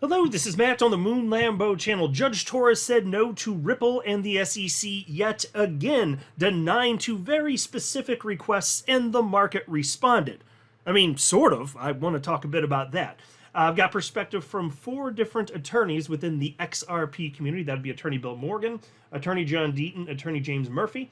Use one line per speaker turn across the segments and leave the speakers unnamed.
Hello, this is Matt on the Moon Lambo channel. Judge Torres said no to Ripple and the SEC yet again, denying two very specific requests, and the market responded. I mean, sort of. I want to talk a bit about that. I've got perspective from four different attorneys within the XRP community. That'd be Attorney Bill Morgan, Attorney John Deaton, Attorney James Murphy,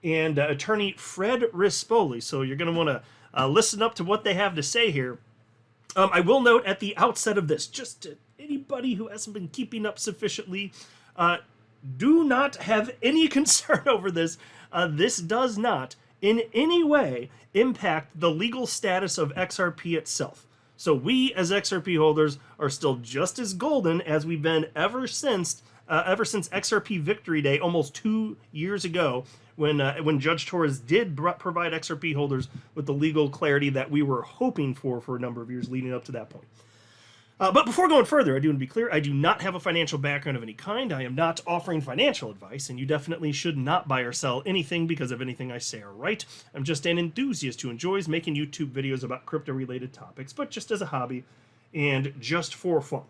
and Attorney Fred Rispoli. So you're going to want to listen up to what they have to say here. I will note at the outset of this, just to anybody who hasn't been keeping up sufficiently, do not have any concern over this. This does not in any way impact the legal status of XRP itself. So we as XRP holders are still just as golden as we've been ever since XRP Victory Day almost 2 years ago, when Judge Torres did provide XRP holders with the legal clarity that we were hoping for a number of years leading up to that point. But before going further, I do want to be clear, I do not have a financial background of any kind. I am not offering financial advice, and you definitely should not buy or sell anything because of anything I say or write. I'm just an enthusiast who enjoys making YouTube videos about crypto-related topics, but just as a hobby and just for fun.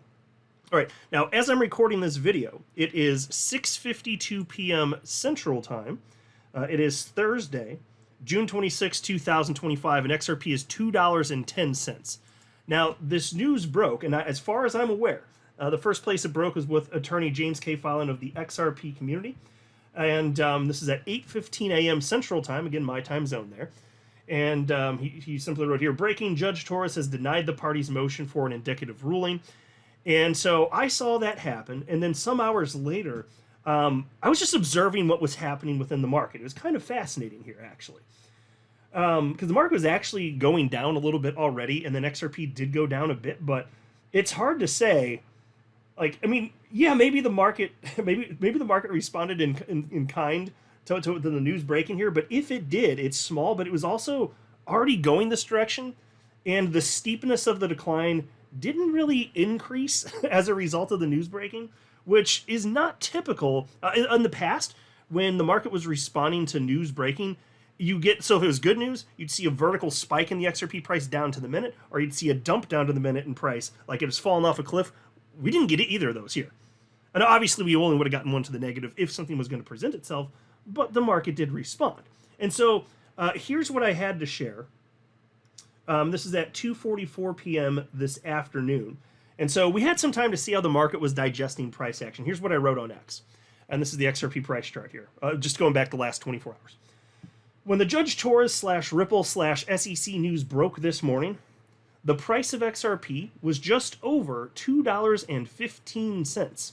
All right, now as I'm recording this video, it is 6:52 p.m. Central Time. It is Thursday, June 26, 2025, and XRP is $2.10. Now, this news broke, and as far as I'm aware, the first place it broke was with Attorney James K. Fallon of the XRP community, and this is at 8:15 a.m. Central Time, again, my time zone there. And he simply wrote here, breaking, Judge Torres has denied the party's motion for an indicative ruling. And so I saw that happen, and then some hours later, I was just observing what was happening within the market. It was kind of fascinating here, actually. Because the market was actually going down a little bit already, and then XRP did go down a bit, but it's hard to say. Like, I mean, yeah, maybe the market, maybe the market responded in kind to the news breaking here, but if it did, it's small, but it was also already going this direction, and the steepness of the decline didn't really increase as a result of the news breaking, which is not typical. In the past, when the market was responding to news breaking, so if it was good news, you'd see a vertical spike in the XRP price down to the minute, or you'd see a dump down to the minute in price, like it was falling off a cliff. We didn't get either of those here. And obviously, we only would have gotten one to the negative if something was going to present itself, but the market did respond. And so here's what I had to share. This is at 2:44 p.m. this afternoon. And so we had some time to see how the market was digesting price action. Here's what I wrote on X. And this is the XRP price chart here, just going back the last 24 hours. When the Judge Torres / Ripple / SEC news broke this morning, the price of XRP was just over $2.15.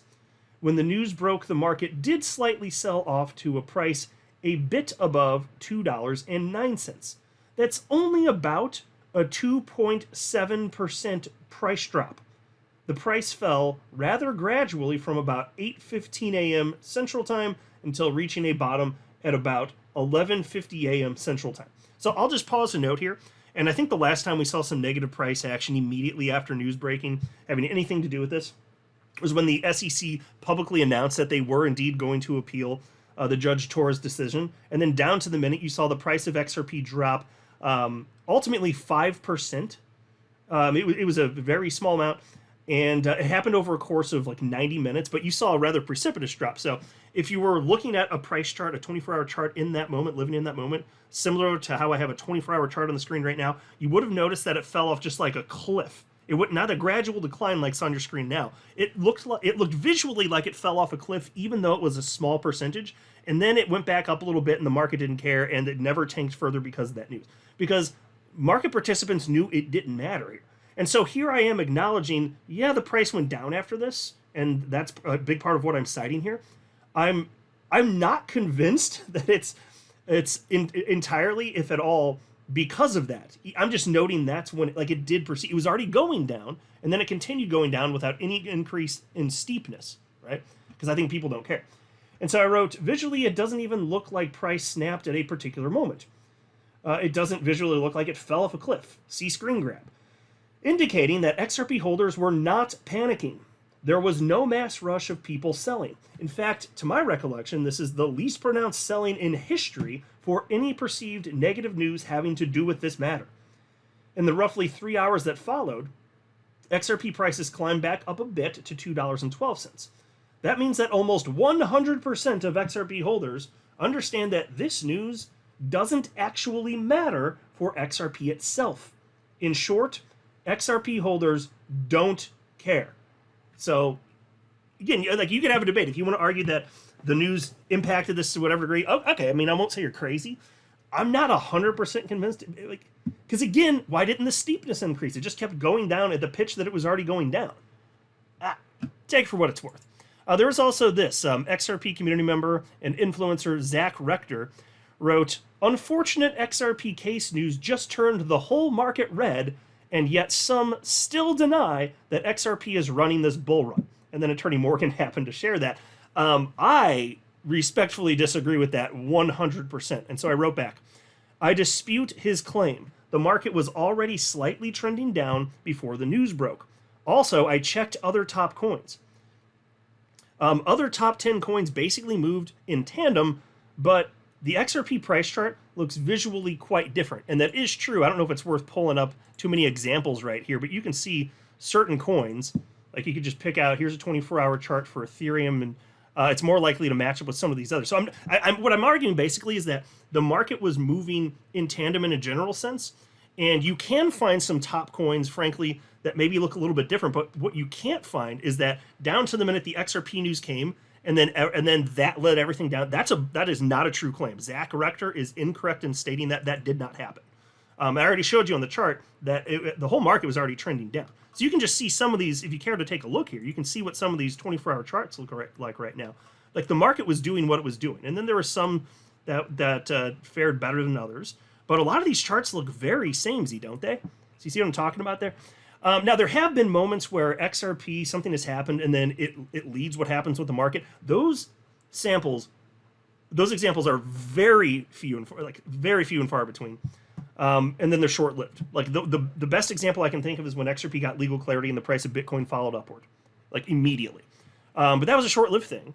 When the news broke, the market did slightly sell off to a price a bit above $2.09. That's only about a 2.7% price drop. The price fell rather gradually from about 8:15 a.m. Central Time until reaching a bottom at about 11:50 a.m. Central Time. So I'll just pause to note here, and I think the last time we saw some negative price action immediately after news breaking having anything to do with this was when the SEC publicly announced that they were indeed going to appeal the Judge Torres decision, and then down to the minute you saw the price of XRP drop ultimately 5%. It was a very small amount, and it happened over a course of like 90 minutes, but you saw a rather precipitous drop. So if you were looking at a price chart, a 24-hour chart in that moment, living in that moment, similar to how I have a 24-hour chart on the screen right now, you would have noticed that it fell off just like a cliff. It would not a gradual decline like it's on your screen now. It looked visually like it fell off a cliff, even though it was a small percentage. And then it went back up a little bit, and the market didn't care, and it never tanked further because of that news. Because market participants knew it didn't matter. And so here I am acknowledging, yeah, the price went down after this, and that's a big part of what I'm citing here. I'm not convinced that it's entirely, if at all, because of that. I'm just noting that's when it did proceed. It was already going down, and then it continued going down without any increase in steepness, right? Because I think people don't care. And so I wrote, visually, it doesn't even look like price snapped at a particular moment. It doesn't visually look like it fell off a cliff. See screen grab. Indicating that XRP holders were not panicking. There was no mass rush of people selling. In fact, to my recollection, this is the least pronounced selling in history for any perceived negative news having to do with this matter. In the roughly 3 hours that followed, XRP prices climbed back up a bit to $2.12. That means that almost 100% of XRP holders understand that this news doesn't actually matter for XRP itself. In short, XRP holders don't care. So, again, like, you could have a debate. If you want to argue that the news impacted this to whatever degree, oh, okay, I mean, I won't say you're crazy. I'm not 100% convinced. Like, because again, why didn't the steepness increase? It just kept going down at the pitch that it was already going down. Take it for what it's worth. There was also this XRP community member and influencer Zach Rector wrote, "Unfortunate XRP case news just turned the whole market red, and yet some still deny that XRP is running this bull run." And then Attorney Morgan happened to share that. I respectfully disagree with that 100%. And so I wrote back, "I dispute his claim. The market was already slightly trending down before the news broke. Also, I checked other top coins. Other top 10 coins basically moved in tandem, but the XRP price chart looks visually quite different." And that is true. I don't know if it's worth pulling up too many examples right here, but you can see certain coins. Like, you could just pick out, here's a 24-hour chart for Ethereum, and it's more likely to match up with some of these others. So what I'm arguing basically is that the market was moving in tandem in a general sense, and you can find some top coins, frankly, that maybe look a little bit different. But what you can't find is that down to the minute the XRP news came, and then that led everything down. That is not a true claim. Zach Rector is incorrect in stating that that did not happen. I already showed you on the chart that the whole market was already trending down. So you can just see some of these, if you care to take a look here, you can see what some of these 24-hour charts look like right now. Like, the market was doing what it was doing. And then there were some that fared better than others. But a lot of these charts look very samey, don't they? So you see what I'm talking about there? Now, there have been moments where XRP, something has happened, and then it leads what happens with the market. Those examples are very few and far between. And then they're short-lived. Like, the best example I can think of is when XRP got legal clarity and the price of Bitcoin followed upward, like, immediately. But that was a short-lived thing.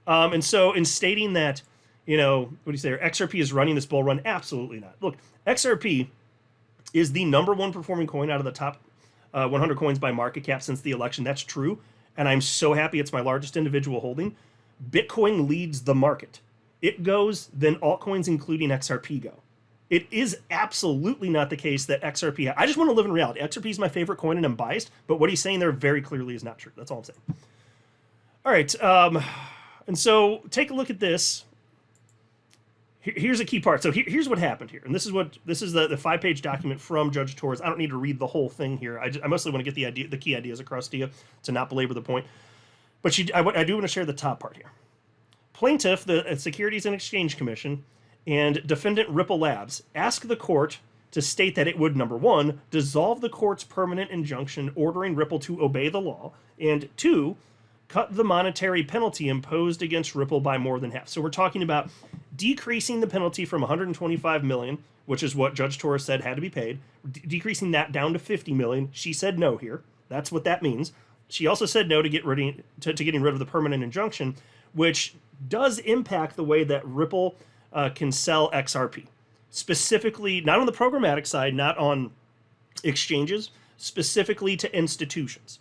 And so in stating that, what do you say, XRP is running this bull run? Absolutely not. Look, XRP is the number one performing coin out of the top 100 coins by market cap since the election. That's true. And I'm so happy it's my largest individual holding. Bitcoin leads the market. It goes, then altcoins, including XRP, go. It is absolutely not the case that XRP... I just want to live in reality. XRP is my favorite coin, and I'm biased, but what he's saying there very clearly is not true. That's all I'm saying. All right, and so take a look at this. Here's a key part. So here's what happened here, and this is the 5-page document from Judge Torres. I don't need to read the whole thing here. I mostly want to get the key ideas across to you to not belabor the point. But I do want to share the top part here. Plaintiff, the Securities and Exchange Commission, and defendant Ripple Labs ask the court to state that it would, number one, dissolve the court's permanent injunction ordering Ripple to obey the law, and two, cut the monetary penalty imposed against Ripple by more than half. So we're talking about decreasing the penalty from $125 million, which is what Judge Torres said had to be paid, decreasing that down to $50 million. She said no here. That's what that means. She also said no to getting rid of the permanent injunction, which does impact the way that Ripple can sell XRP. Specifically, not on the programmatic side, not on exchanges, specifically to institutions.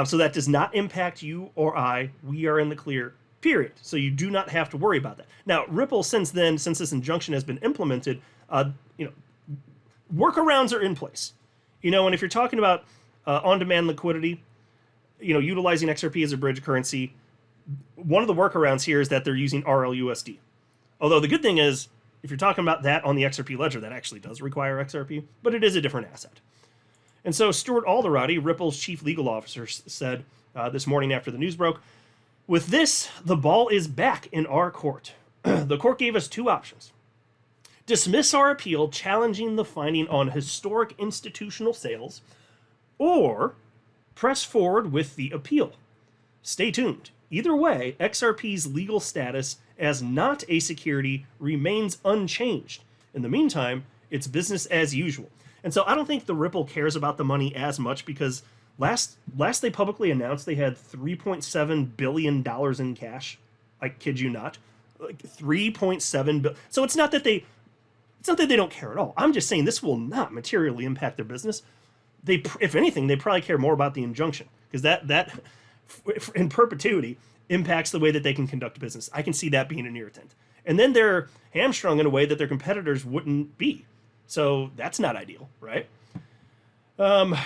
So that does not impact you or I. We are in the clear, period. So you do not have to worry about that. Now, Ripple, since this injunction has been implemented, workarounds are in place. And if you're talking about on-demand liquidity, utilizing XRP as a bridge currency, one of the workarounds here is that they're using RLUSD. Although the good thing is, if you're talking about that on the XRP ledger, that actually does require XRP, but it is a different asset. And so Stuart Alderati, Ripple's chief legal officer, said this morning after the news broke, "With this, the ball is back in our court. The court gave us two options. Dismiss our appeal challenging the finding on historic institutional sales, or press forward with the appeal. Stay tuned. Either way, XRP's legal status as not a security remains unchanged. In the meantime, it's business as usual." And so I don't think the Ripple cares about the money as much, because last they publicly announced they had $3.7 billion in cash. I kid you not. Like 3.7 billion. So it's not that they don't care at all. I'm just saying this will not materially impact their business. if anything, they probably care more about the injunction, because that in perpetuity impacts the way that they can conduct business. I can see that being an irritant. And then they're hamstrung in a way that their competitors wouldn't be. So that's not ideal, right? Then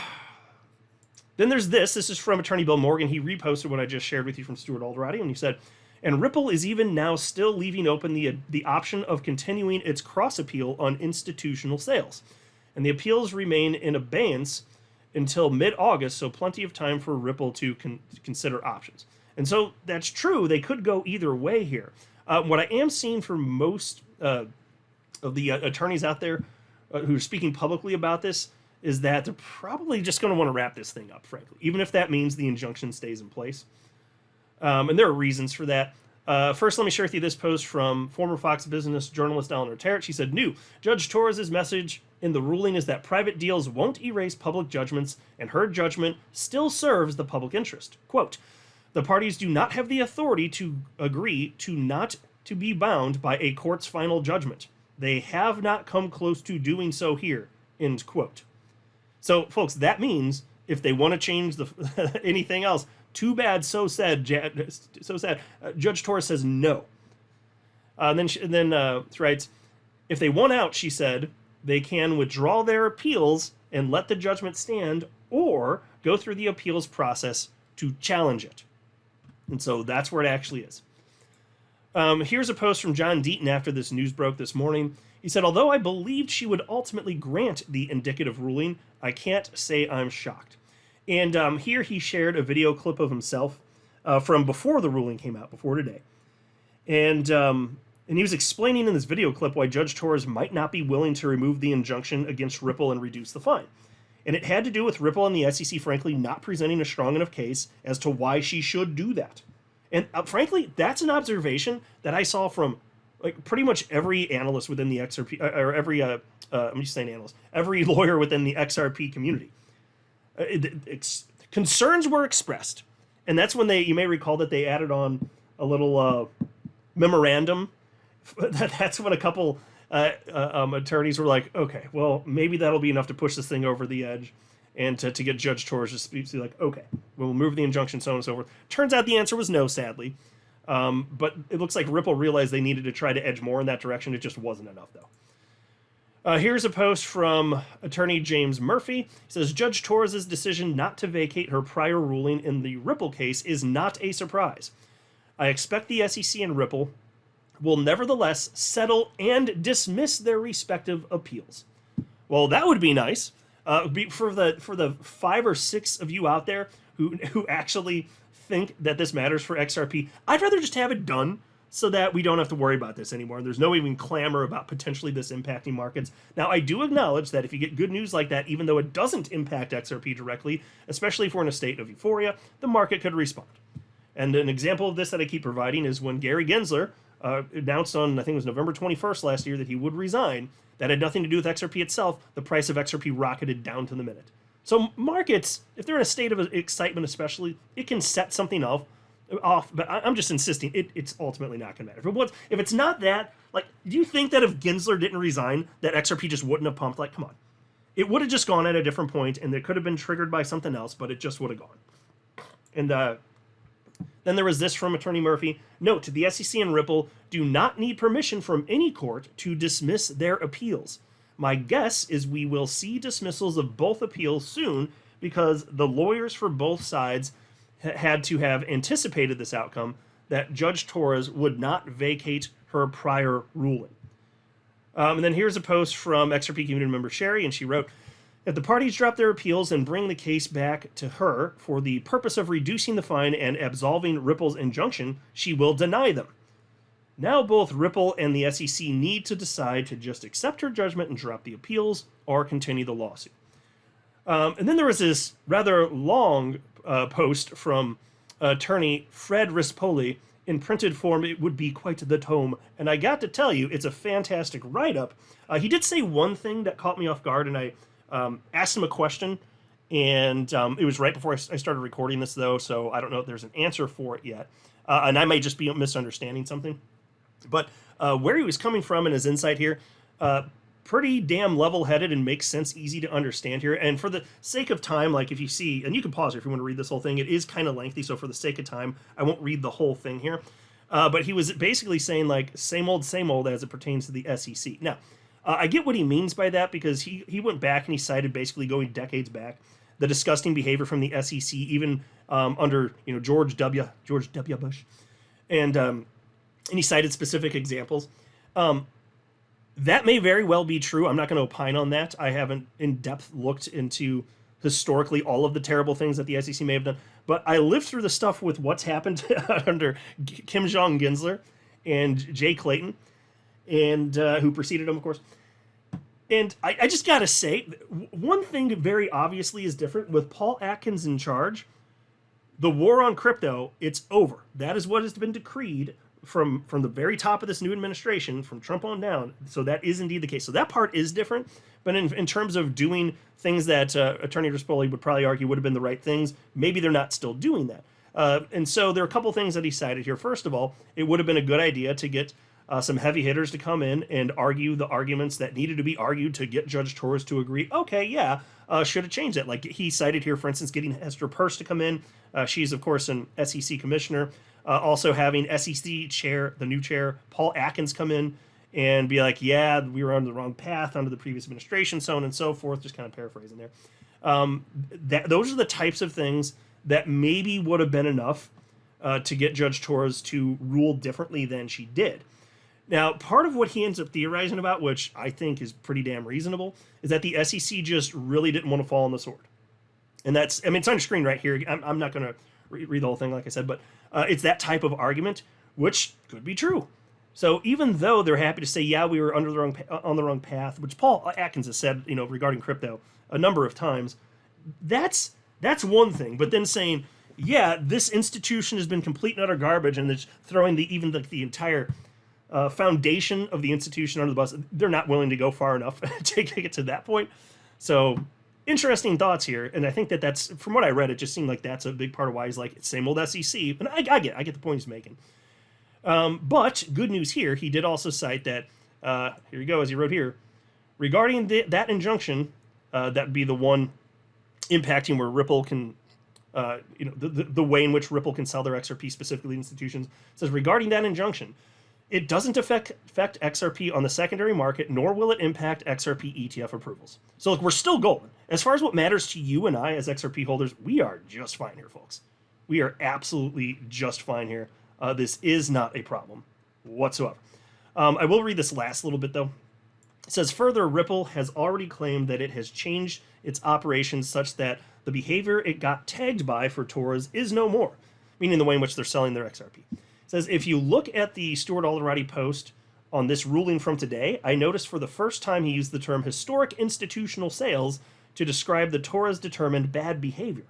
there's this. This is from attorney Bill Morgan. He reposted what I just shared with you from Stuart Alderati, and he said, and Ripple is even now still leaving open the option of continuing its cross appeal on institutional sales. And the appeals remain in abeyance until mid-August, so plenty of time for Ripple to consider options. And so that's true. They could go either way here. What I am seeing for most of the attorneys out there who are speaking publicly about this is that they're probably just going to want to wrap this thing up, frankly, even if that means the injunction stays in place. And there are reasons for that. First, let me share with you this post from former Fox Business journalist Eleanor Terrett. She said, "New, Judge Torres' message in the ruling is that private deals won't erase public judgments, and her judgment still serves the public interest. Quote, the parties do not have the authority to agree to not to be bound by a court's final judgment. They have not come close to doing so here." End quote. So, folks, that means if they want to change the anything else, too bad, so sad. Judge Torres says no. Then she writes, if they want out, she said, they can withdraw their appeals and let the judgment stand, or go through the appeals process to challenge it. And so that's where it actually is. Here's a post from John Deaton after this news broke this morning. He said, although I believed she would ultimately grant the indicative ruling, I can't say I'm shocked. And here he shared a video clip of himself from before the ruling came out, before today. And he was explaining in this video clip why Judge Torres might not be willing to remove the injunction against Ripple and reduce the fine. And it had to do with Ripple and the SEC, frankly, not presenting a strong enough case as to why she should do that. And frankly, that's an observation that I saw from like pretty much every analyst within the XRP, or every, I'm just saying analyst, every lawyer within the XRP community. Concerns were expressed. And that's when you may recall that they added on a little memorandum. That's when a couple attorneys were like, okay, well, maybe that'll be enough to push this thing over the edge and to get Judge Torres to be like, okay, we'll move the injunction, so on and so forth. Turns out the answer was no, sadly. But it looks like Ripple realized they needed to try to edge more in that direction. It just wasn't enough, though. Here's a post from attorney James Murphy. He says, Judge Torres' decision not to vacate her prior ruling in the Ripple case is not a surprise. I expect the SEC and Ripple will nevertheless settle and dismiss their respective appeals. Well, that would be nice. For the 5 or 6 of you out there who actually think that this matters for XRP, I'd rather just have it done so that we don't have to worry about this anymore. There's no even clamor about potentially this impacting markets. Now, I do acknowledge that if you get good news like that, even though it doesn't impact XRP directly, especially if we're in a state of euphoria, the market could respond. And an example of this that I keep providing is when Gary Gensler announced on, I think it was November 21st last year, that he would resign. That had nothing to do with XRP itself. The price of XRP rocketed down to the minute. So markets, if they're in a state of excitement especially, it can set something off. But I'm just insisting it's ultimately not going to matter. If it's not that, like, do you think that if Gensler didn't resign, that XRP just wouldn't have pumped? Like, come on. It would have just gone at a different point, and it could have been triggered by something else, but it just would have gone. And then there was this from attorney Murphy. Note, the SEC and Ripple do not need permission from any court to dismiss their appeals. My guess is we will see dismissals of both appeals soon because the lawyers for both sides had to have anticipated this outcome, that Judge Torres would not vacate her prior ruling. And then here's a post from XRP community member Sherry, and she wrote, if the parties drop their appeals and bring the case back to her for the purpose of reducing the fine and absolving Ripple's injunction, she will deny them. Now both Ripple and the SEC need to decide to just accept her judgment and drop the appeals or continue the lawsuit. And then there was this rather long post from attorney Fred Rispoli. In printed form, it would be quite the tome. And I got to tell you, it's a fantastic write-up. He did say one thing that caught me off guard, and I asked him a question, and it was right before I started recording this, though, so I don't know if there's an answer for it yet. And I may just be misunderstanding something. But where he was coming from in his insight here, pretty damn level-headed and makes sense, easy to understand here. And for the sake of time, like if you see, and you can pause here if you want to read this whole thing, it is kind of lengthy, so for the sake of time, I won't read the whole thing here. But he was basically saying like same old as it pertains to the SEC. Now, I get what he means by that, because he went back and he cited, basically going decades back, the disgusting behavior from the SEC, even under George W. Bush, and he cited specific examples. That may very well be true. I'm not going to opine on that. I haven't in depth looked into historically all of the terrible things that the SEC may have done. But I lived through the stuff with what's happened under Kim Jong-Ginsler and Jay Clayton, and who preceded him, of course. And I just got to say, one thing very obviously is different. With Paul Atkins in charge, the war on crypto, it's over. That is what has been decreed from the very top of this new administration, from Trump on down. So that is indeed the case. So that part is different. But in terms of doing things that Attorney Rispoli would probably argue would have been the right things, maybe they're not still doing that. And so there are a couple things that he cited here. First of all, it would have been a good idea to get some heavy hitters to come in and argue the arguments that needed to be argued to get Judge Torres to agree, okay, yeah, should have changed it. Like he cited here, for instance, getting Hester Peirce to come in. She's, of course, an SEC commissioner. Also having SEC chair, the new chair, Paul Atkins, come in and be like, yeah, we were on the wrong path under the previous administration, so on and so forth, just kind of paraphrasing there. Those are the types of things that maybe would have been enough to get Judge Torres to rule differently than she did. Now, part of what he ends up theorizing about, which I think is pretty damn reasonable, is that the SEC just really didn't want to fall on the sword. And that's, I mean, it's on your screen right here. I'm not going to read the whole thing, like I said, but it's that type of argument, which could be true. So even though they're happy to say, yeah, we were on the wrong path, which Paul Atkins has said, regarding crypto a number of times, that's one thing. But then saying, yeah, this institution has been complete and utter garbage, and it's throwing the entire foundation of the institution under the bus, they're not willing to go far enough to get to that point. So interesting thoughts here, and I think that's, from what I read, it just seemed like that's a big part of why he's like, it's same old SEC, and I get the point he's making. But good news here, he did also cite that, here you go, as he wrote here, regarding that injunction, that would be the one impacting where Ripple can, the way in which Ripple can sell their XRP, specifically institutions, says regarding that injunction, it doesn't affect XRP on the secondary market, nor will it impact XRP ETF approvals. So look, we're still golden. As far as what matters to you and I as XRP holders, we are just fine here, folks. We are absolutely just fine here. This is not a problem whatsoever. I will read this last little bit, though. It says, further, Ripple has already claimed that it has changed its operations such that the behavior it got tagged by for Torres is no more, meaning the way in which they're selling their XRP. It says, if you look at the Stuart Alderati post on this ruling from today, I noticed for the first time he used the term historic institutional sales to describe the Torres determined bad behavior.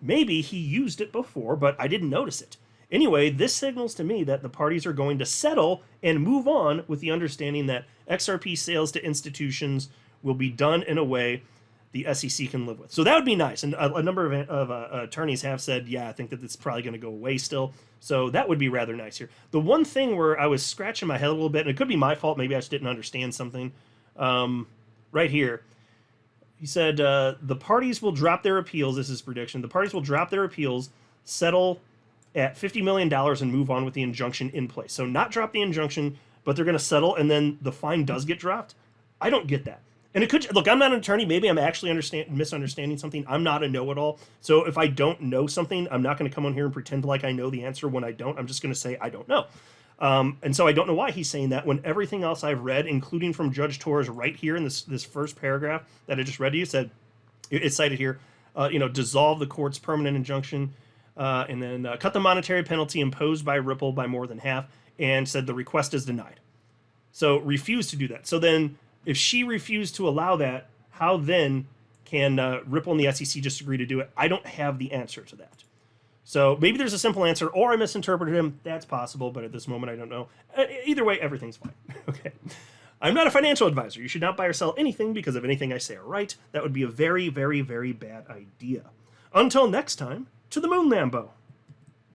Maybe he used it before, but I didn't notice it. Anyway, this signals to me that the parties are going to settle and move on with the understanding that XRP sales to institutions will be done in a way the SEC can live with. So that would be nice. And a number of attorneys have said, yeah, I think that it's probably going to go away still. So that would be rather nice here. The one thing where I was scratching my head a little bit, and it could be my fault, maybe I just didn't understand something, right here. He said, the parties will drop their appeals. This is his prediction. The parties will drop their appeals, settle at $50 million and move on with the injunction in place. So not drop the injunction, but they're going to settle, and then the fine does get dropped. I don't get that. And it could, look, I'm not an attorney. Maybe I'm actually misunderstanding something. I'm not a know-it-all. So if I don't know something, I'm not going to come on here and pretend like I know the answer when I don't. I'm just going to say I don't know. And so I don't know why he's saying that when everything else I've read, including from Judge Torres right here in this first paragraph that I just read to you, said, it's cited here, dissolve the court's permanent injunction, and then cut the monetary penalty imposed by Ripple by more than half, and said the request is denied. So refuse to do that. So then if she refused to allow that, how then can Ripple and the SEC just agree to do it? I don't have the answer to that. So maybe there's a simple answer, or I misinterpreted him. That's possible, but at this moment I don't know. Either way, everything's fine. Okay. I'm not a financial advisor. You should not buy or sell anything because of anything I say or write. That would be a very, very, very bad idea. Until next time, to the moon, Lambo.